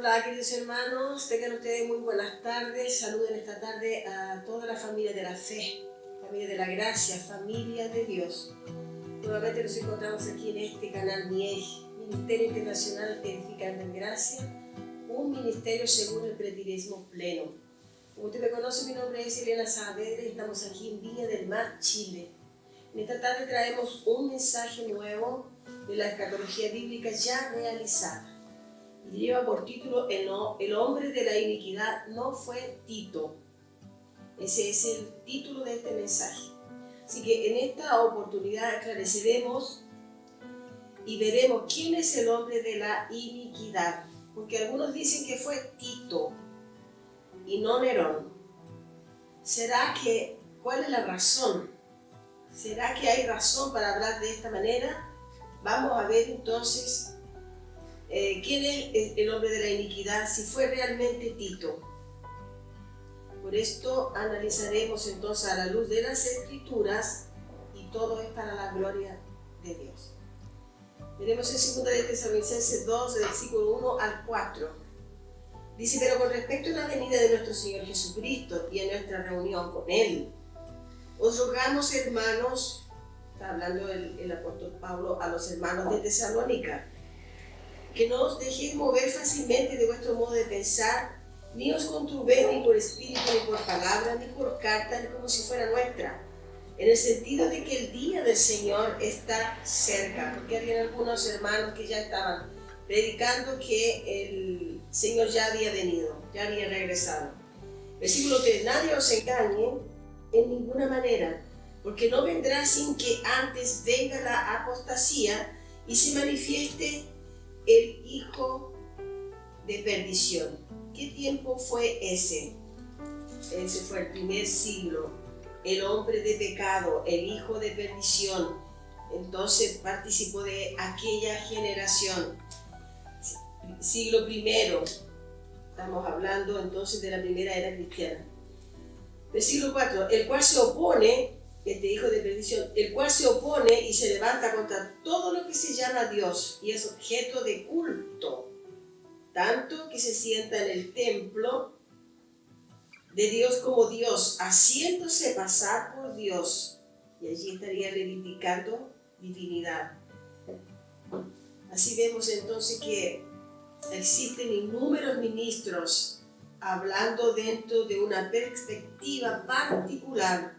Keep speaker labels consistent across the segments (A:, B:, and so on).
A: Hola queridos hermanos, tengan ustedes muy buenas tardes. Saluden esta tarde a toda la familia de la fe, familia de la gracia, familia de Dios. Nuevamente nos encontramos aquí en este canal MIEG, Ministerio Internacional Edificando en Gracia, un ministerio según el presbiterismo pleno. Como usted me conoce, mi nombre es Elena Saavedra y estamos aquí en Viña del Mar, Chile. En esta tarde traemos un mensaje nuevo de la escatología bíblica ya realizada. Y lleva por título El hombre de la iniquidad no fue Tito. Ese es el título de este mensaje. Así que en esta oportunidad esclareceremos y veremos quién es el hombre de la iniquidad. Porque algunos dicen que fue Tito y no Nerón. ¿Cuál es la razón? ¿Será que hay razón para hablar de esta manera? Vamos a ver entonces quién es el hombre de la iniquidad, si fue realmente Tito. Por esto analizaremos entonces a la luz de las Escrituras y todo es para la gloria de Dios. Veremos en 2 de Tesalonicenses 2, del versículo 1 al 4. Dice: pero con respecto a la venida de nuestro Señor Jesucristo y a nuestra reunión con Él, os rogamos, hermanos, está hablando el apóstol Pablo a los hermanos de Tesalónica, que no os dejéis mover fácilmente de vuestro modo de pensar, ni os conturbéis ni por espíritu, ni por palabra, ni por carta, ni como si fuera nuestra, en el sentido de que el día del Señor está cerca, porque había algunos hermanos que ya estaban predicando que el Señor ya había venido, ya había regresado. Versículo 3: nadie os engañe en ninguna manera, porque no vendrá sin que antes venga la apostasía y se manifieste el hijo de perdición. ¿Qué tiempo fue ese? Ese fue el primer siglo. El hombre de pecado, el hijo de perdición, entonces participó de aquella generación. Siglo primero, estamos hablando entonces de la primera era cristiana. Versículo 4: el cual se opone, este hijo de perdición, el cual se opone y se levanta contra todo lo que se llama Dios y es objeto de culto, tanto que se sienta en el templo de Dios como Dios, haciéndose pasar por Dios, y allí estaría reivindicando divinidad. Así vemos entonces que existen innúmeros ministros hablando dentro de una perspectiva particular,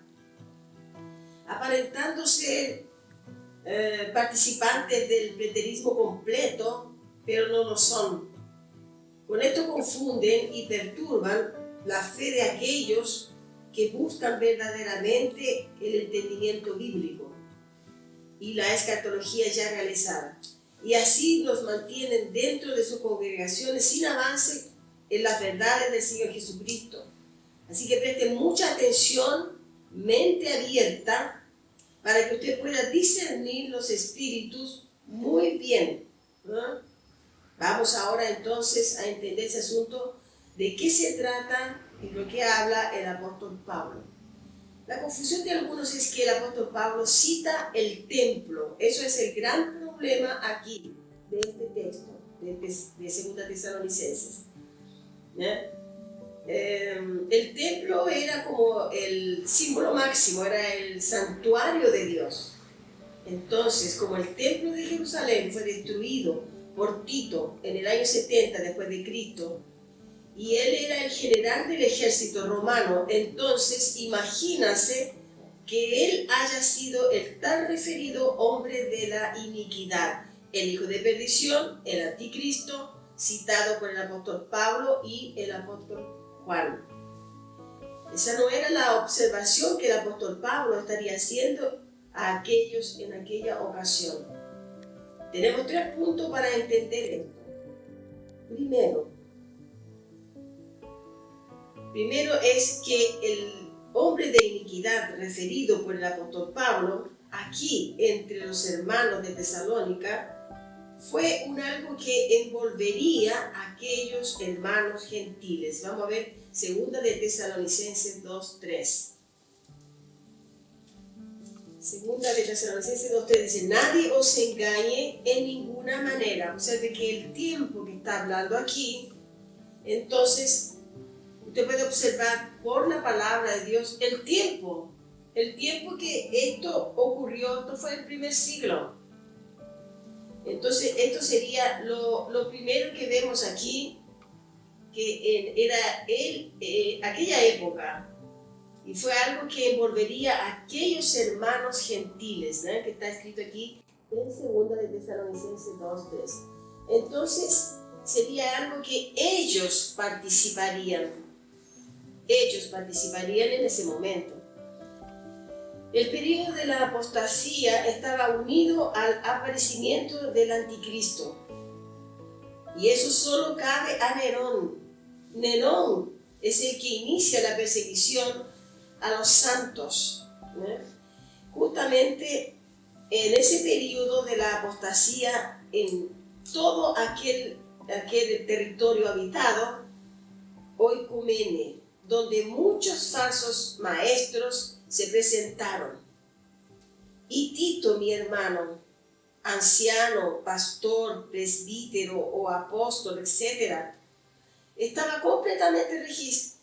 A: aparentando ser participantes del preterismo completo, pero no lo son. Con esto confunden y perturban la fe de aquellos que buscan verdaderamente el entendimiento bíblico y la escatología ya realizada. Y así los mantienen dentro de sus congregaciones sin avance en las verdades del Señor Jesucristo. Así que presten mucha atención, mente abierta, para que usted pueda discernir los espíritus muy bien. ¿No? Vamos ahora entonces a entender ese asunto, de qué se trata y lo que habla el apóstol Pablo. La confusión de algunos es que el apóstol Pablo cita el templo. Eso es el gran problema aquí, de este texto, de 2 Tesalonicenses. El templo era como el símbolo máximo, era el santuario de Dios. Entonces, como el templo de Jerusalén fue destruido por Tito en el año 70 después de Cristo, y él era el general del ejército romano, entonces imagínase que él haya sido el tan referido hombre de la iniquidad, el hijo de perdición, el anticristo, citado por el apóstol Pablo y el apóstol Juan. Esa no era la observación que el apóstol Pablo estaría haciendo a aquellos en aquella ocasión. Tenemos 3 puntos para entender esto. Primero es que el hombre de iniquidad referido por el apóstol Pablo aquí entre los hermanos de Tesalónica fue algo que envolvería a aquellos hermanos gentiles. Vamos a ver 2 de Tesalonicenses 2:3. 2 de Tesalonicenses 2:3 dice: nadie os engañe en ninguna manera. Observe que el tiempo que está hablando aquí Entonces, usted puede observar por la palabra de Dios el tiempo que esto ocurrió. Esto fue el primer siglo. Entonces, esto sería lo primero que vemos aquí, que era aquella época, y fue algo que envolvería a aquellos hermanos gentiles, ¿no? Que está escrito aquí en 2 de Tesalonicenses 2:3. Entonces, sería algo que ellos participarían en ese momento. El periodo de la apostasía estaba unido al aparecimiento del anticristo. Y eso solo cabe a Nerón. Nerón es el que inicia la persecución a los santos, ¿no? Justamente en ese periodo de la apostasía, en todo aquel territorio habitado, oikumene, donde muchos falsos maestros se presentaron. Y Tito, mi hermano, anciano, pastor, presbítero o apóstol, etc., estaba completamente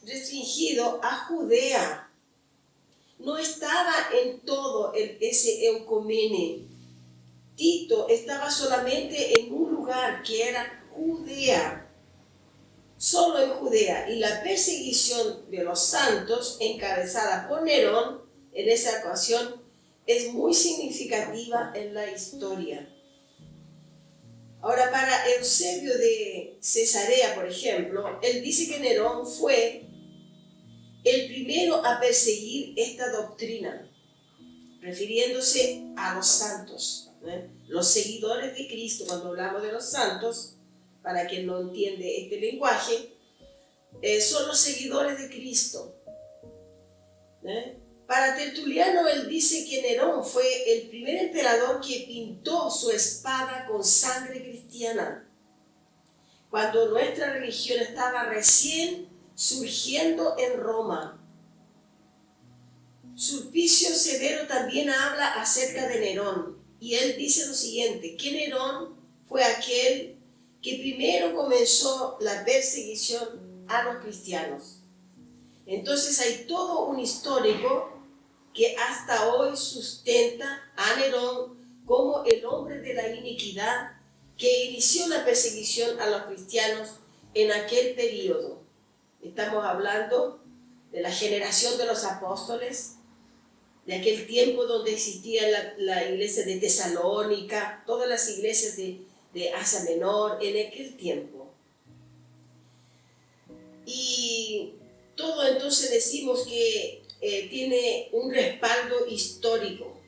A: restringido a Judea. No estaba en todo ese eucomene. Tito estaba solamente en un lugar que era Judea, solo en Judea, y la persecución de los santos, encabezada por Nerón en esa ocasión, es muy significativa en la historia. Ahora, para Eusebio de Cesarea, por ejemplo, él dice que Nerón fue el primero a perseguir esta doctrina, refiriéndose a los santos, los seguidores de Cristo. Cuando hablamos de los santos, para quien no entiende este lenguaje, son los seguidores de Cristo. Para Tertuliano, él dice que Nerón fue el primer emperador que pintó su espada con sangre cristiana, cuando nuestra religión estaba recién surgiendo en Roma. Sulpicio Severo también habla acerca de Nerón, y él dice lo siguiente, que Nerón fue aquel que primero comenzó la persecución a los cristianos. Entonces hay todo un histórico que hasta hoy sustenta a Nerón como el hombre de la iniquidad que inició la persecución a los cristianos en aquel periodo. Estamos hablando de la generación de los apóstoles, de aquel tiempo donde existía la iglesia de Tesalónica, todas las iglesias de Asia Menor en aquel tiempo. Y todo entonces decimos que tiene un respaldo histórico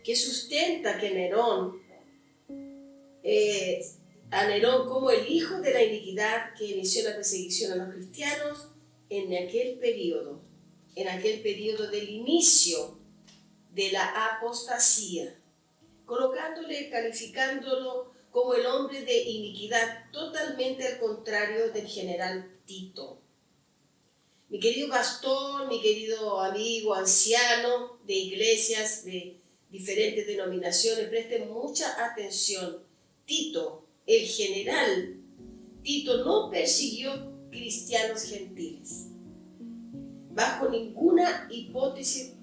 A: que sustenta que Nerón, a Nerón como el hijo de la iniquidad que inició la persecución a los cristianos en aquel periodo del inicio de la apostasía, calificándolo como el hombre de iniquidad, totalmente al contrario del general Tito. Mi querido pastor, mi querido amigo anciano de iglesias de diferentes denominaciones, presten mucha atención. Tito, el general Tito, no persiguió cristianos gentiles, bajo ninguna hipótesis.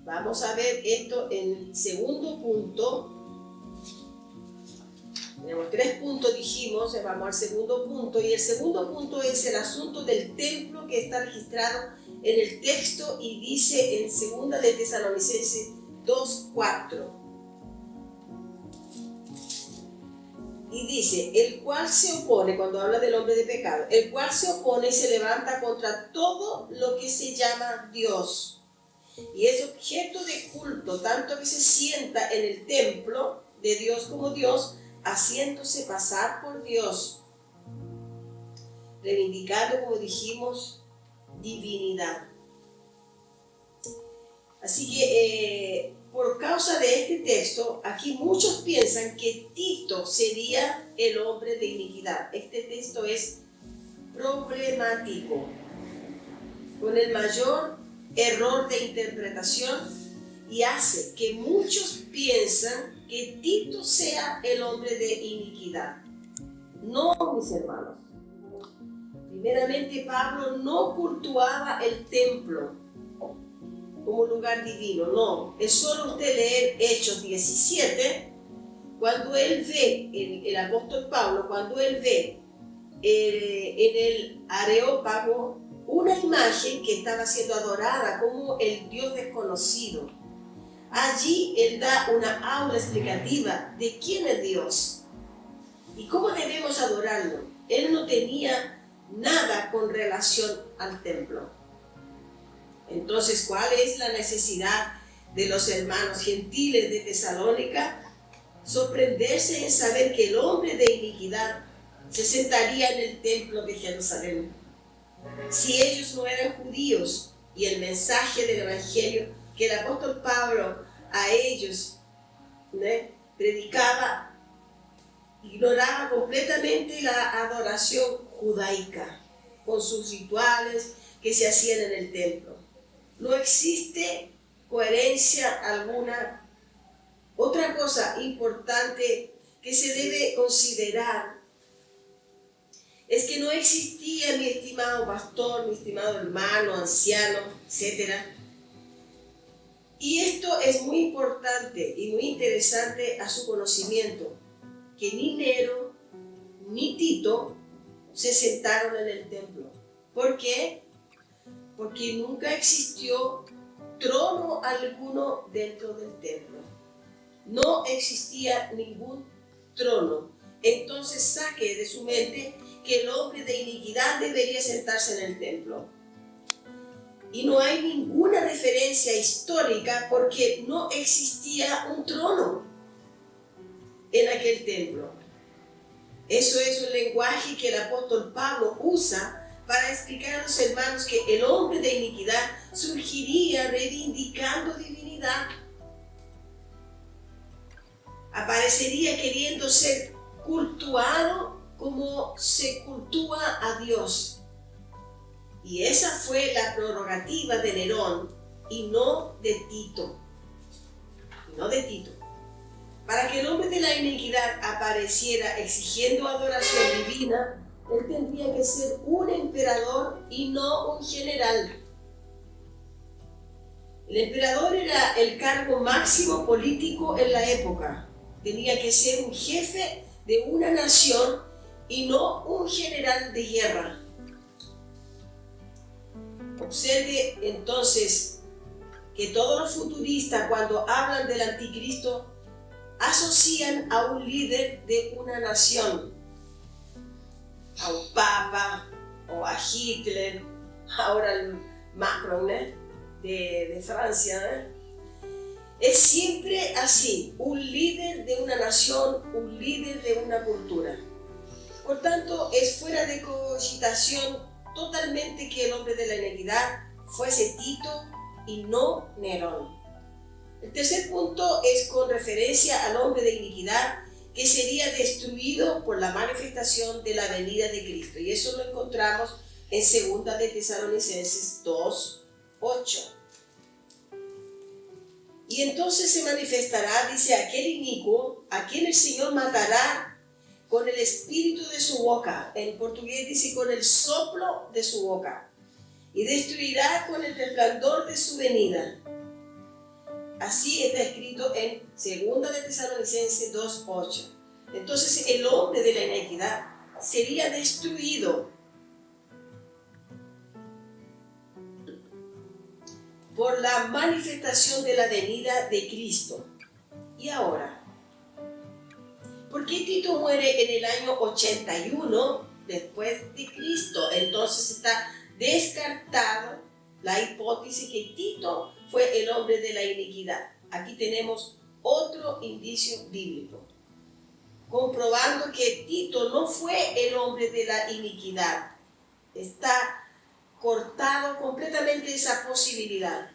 A: Vamos a ver esto en el segundo punto. Tenemos 3 puntos, dijimos, vamos al segundo punto, y el segundo punto es el asunto del templo que está registrado en el texto y dice en 2 de Tesalonicenses 2:4. Y dice, el cual se opone, cuando habla del hombre de pecado, el cual se opone y se levanta contra todo lo que se llama Dios, y es objeto de culto, tanto que se sienta en el templo de Dios como Dios, haciéndose pasar por Dios, reivindicando, como dijimos, divinidad. Así que por causa de este texto, aquí muchos piensan que Tito sería el hombre de iniquidad. Este texto es problemático, con el mayor error de interpretación, y hace que muchos piensan que Tito sea el hombre de iniquidad. No, mis hermanos. Primeramente, Pablo no cultuaba el templo como lugar divino, no. Es solo usted leer Hechos 17, cuando él ve, el apóstol Pablo, cuando él ve en el Areópago una imagen que estaba siendo adorada como el Dios desconocido. Allí él da una aula explicativa de quién es Dios y cómo debemos adorarlo. Él no tenía nada con relación al templo. Entonces, ¿cuál es la necesidad de los hermanos gentiles de Tesalónica? Sorprenderse en saber que el hombre de iniquidad se sentaría en el templo de Jerusalén. Si ellos no eran judíos y el mensaje del evangelio que el apóstol Pablo a ellos predicaba, ignoraba completamente la adoración judaica con sus rituales que se hacían en el templo. No existe coherencia alguna. Otra cosa importante que se debe considerar es que no existía, mi estimado pastor, mi estimado hermano, anciano, etc. Y esto es muy importante y muy interesante a su conocimiento, que ni Nero ni Tito se sentaron en el templo. ¿Por qué? Porque nunca existió trono alguno dentro del templo. No existía ningún trono. Entonces saque de su mente que el hombre de iniquidad debería sentarse en el templo. Y no hay ninguna referencia histórica porque no existía un trono en aquel templo. Eso es un lenguaje que el apóstol Pablo usa para explicar a los hermanos que el hombre de iniquidad surgiría reivindicando divinidad. Aparecería queriendo ser cultuado como se cultúa a Dios. Y esa fue la prerrogativa de Nerón y no de Tito. Para que el hombre de la iniquidad apareciera exigiendo adoración divina, él tendría que ser un emperador y no un general. El emperador era el cargo máximo político en la época. Tenía que ser un jefe de una nación y no un general de guerra. Observe entonces que todos los futuristas, cuando hablan del anticristo, asocian a un líder de una nación, a un papa o a Hitler, ahora el Macron de Francia. Es siempre así, un líder de una nación, un líder de una cultura. Por tanto, es fuera de cogitación totalmente que el hombre de la iniquidad fuese Tito y no Nerón. El tercer punto es con referencia al hombre de iniquidad que sería destruido por la manifestación de la venida de Cristo. Y eso lo encontramos en 2 de Tesalonicenses 2:8. Y entonces se manifestará, dice, aquel inicuo, a quien el Señor matará con el espíritu de su boca. En portugués dice con el soplo de su boca. Y destruirá con el resplandor de su venida. Así está escrito en 2 de Tesalonicenses 2:8. Entonces el hombre de la iniquidad sería destruido por la manifestación de la venida de Cristo. Y ahora, ¿por qué Tito muere en el año 81 después de Cristo? Entonces está descartado la hipótesis que Tito fue el hombre de la iniquidad. Aquí tenemos otro indicio bíblico, comprobando que Tito no fue el hombre de la iniquidad. Está cortado completamente esa posibilidad.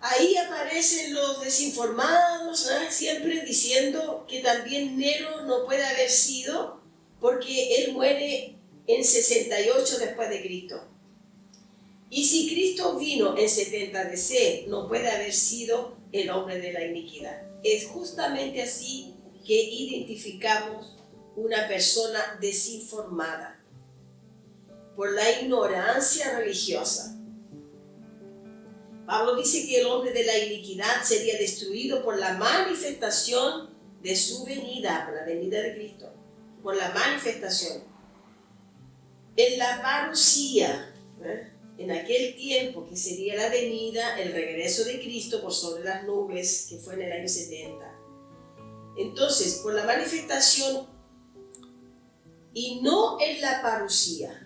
A: Ahí aparecen los desinformados, siempre diciendo que también Nero no puede haber sido, porque él muere en 68 después de Cristo. Y si Cristo vino en 70 DC, no puede haber sido el hombre de la iniquidad. Es justamente así que identificamos una persona desinformada. por la ignorancia religiosa. Pablo dice que el hombre de la iniquidad sería destruido por la manifestación de su venida, por la venida de Cristo, por la manifestación. En la parusía, en aquel tiempo que sería la venida, el regreso de Cristo por sobre las nubes, que fue en el año 70. Entonces, por la manifestación y no en la parusía,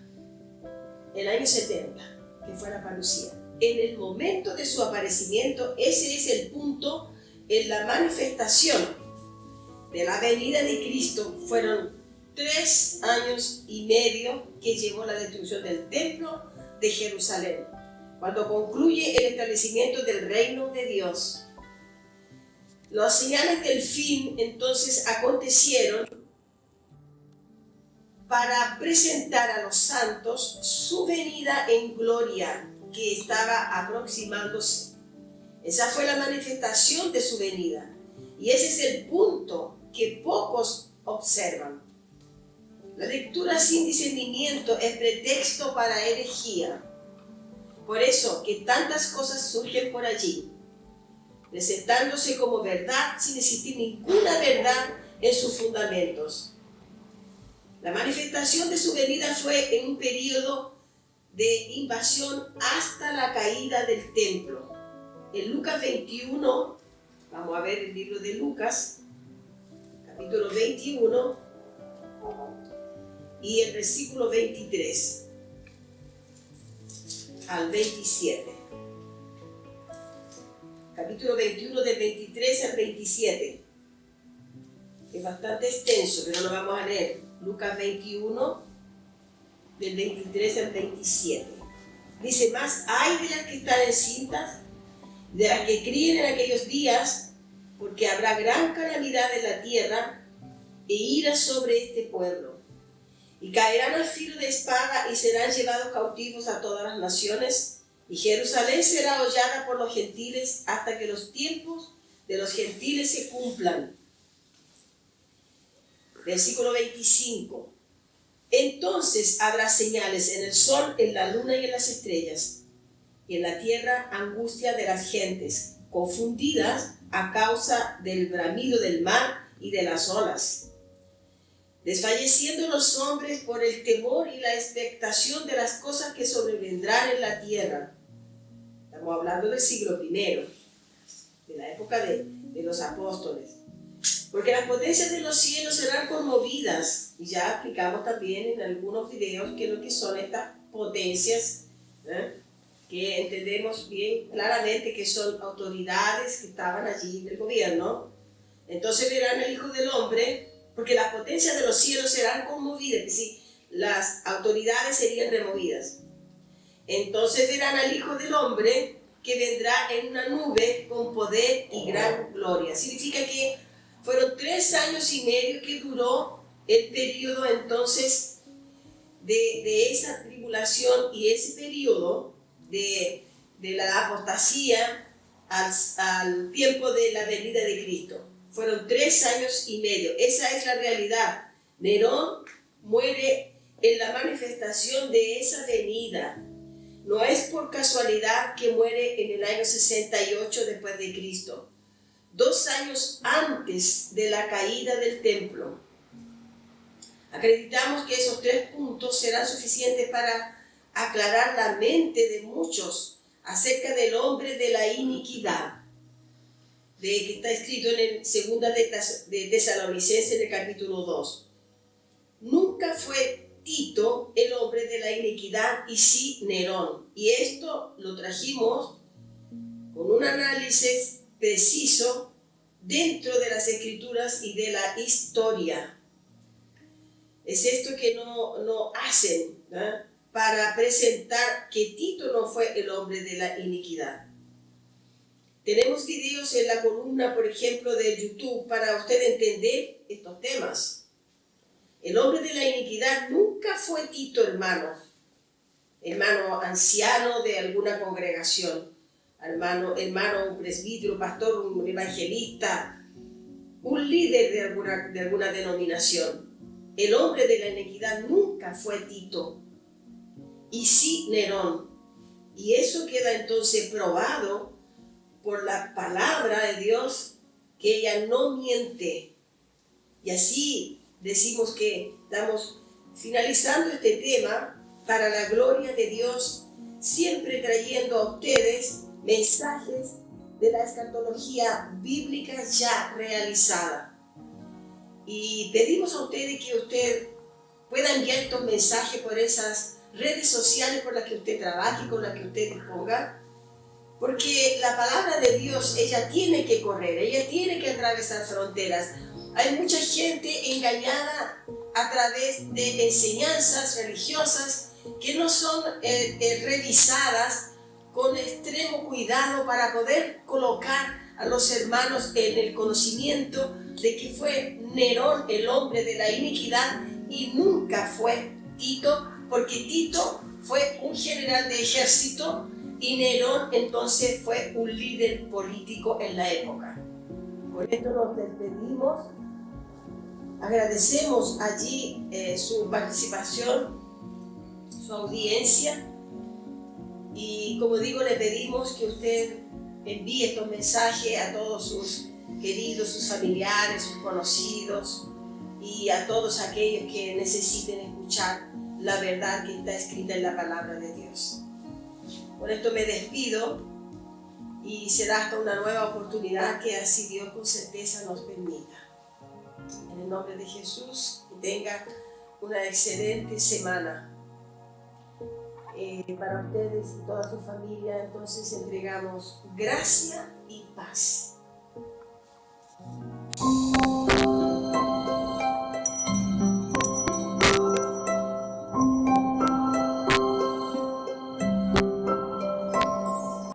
A: el año 70, que fue la parusía. En el momento de su aparecimiento, ese es el punto en la manifestación de la venida de Cristo. Fueron 3 años y medio que llevó la destrucción del templo de Jerusalén, cuando concluye el establecimiento del reino de Dios. Las señales del fin entonces acontecieron para presentar a los santos su venida en gloria que estaba aproximándose. Esa fue la manifestación de su venida. Y ese es el punto que pocos observan. La lectura sin discernimiento es pretexto para herejía. Por eso que tantas cosas surgen por allí, presentándose como verdad sin existir ninguna verdad en sus fundamentos. La manifestación de su venida fue en un periodo de invasión hasta la caída del templo. En Lucas 21, vamos a ver el libro de Lucas, capítulo 21, y el versículo 23 al 27. Capítulo 21 del 23 al 27. Es bastante extenso, pero lo vamos a leer. Lucas 21, del 23 al 27. Dice: más hay de las que están encintas, de las que críen en aquellos días, porque habrá gran calamidad en la tierra e ira sobre este pueblo. Y caerán al filo de espada y serán llevados cautivos a todas las naciones, y Jerusalén será hollada por los gentiles hasta que los tiempos de los gentiles se cumplan. Versículo 25. Entonces habrá señales en el sol, en la luna y en las estrellas, y en la tierra angustia de las gentes, confundidas a causa del bramido del mar y de las olas, desfalleciendo los hombres por el temor y la expectación de las cosas que sobrevendrán en la tierra. Estamos hablando del siglo I, de la época de los apóstoles. Porque las potencias de los cielos serán conmovidas. Y ya explicamos también en algunos videos qué es lo que son estas potencias, que entendemos bien claramente que son autoridades que estaban allí del gobierno. Entonces verán al Hijo del Hombre, porque las potencias de los cielos serán conmovidas, es decir, las autoridades serían removidas. Entonces verán al Hijo del Hombre que vendrá en una nube con poder y gran gloria. Significa que fueron 3 años y medio que duró el periodo entonces de esa tribulación, y ese periodo de la apostasía al tiempo de la venida de Cristo. Fueron 3 años y medio. Esa es la realidad. Nerón muere en la manifestación de esa venida. No es por casualidad que muere en el año 68 después de Cristo. 2 años antes de la caída del templo. Acreditamos que esos 3 puntos serán suficientes para aclarar la mente de muchos acerca del hombre de la iniquidad, de que está escrito en el 2 de Tesalonicenses en el capítulo 2. Nunca fue Tito el hombre de la iniquidad, y sí Nerón. Y esto lo trajimos con un análisis preciso dentro de las escrituras y de la historia. Es esto que no hacen, ¿no?, para presentar que Tito no fue el hombre de la iniquidad. Tenemos videos en la columna, por ejemplo, de YouTube para usted entender estos temas. El hombre de la iniquidad nunca fue Tito, hermano anciano de alguna congregación, hermano, un presbítero, pastor, un evangelista, un líder de alguna denominación. El hombre de la iniquidad nunca fue Tito. y sí Nerón. Y eso queda entonces probado por la palabra de Dios, que ella no miente. Y así decimos que estamos finalizando este tema para la gloria de Dios, siempre trayendo a ustedes mensajes de la escatología bíblica ya realizada. Y pedimos a ustedes que usted pueda enviar estos mensajes por esas redes sociales por las que usted trabaje, con las que usted disponga, porque la palabra de Dios, ella tiene que correr, ella tiene que atravesar fronteras. Hay mucha gente engañada a través de enseñanzas religiosas que no son revisadas con extremo cuidado para poder colocar a los hermanos en el conocimiento de que fue Nerón el hombre de la iniquidad y nunca fue Tito, porque Tito fue un general de ejército y Nerón entonces fue un líder político en la época. Con esto nos despedimos. Agradecemos allí su participación, su audiencia, y como digo, le pedimos que usted envíe estos mensajes a todos sus queridos, sus familiares, sus conocidos y a todos aquellos que necesiten escuchar la verdad que está escrita en la palabra de Dios. Con esto me despido y será hasta una nueva oportunidad que así Dios con certeza nos permita. En el nombre de Jesús, que tenga una excelente semana. Para ustedes y toda su familia, entonces entregamos gracia y paz.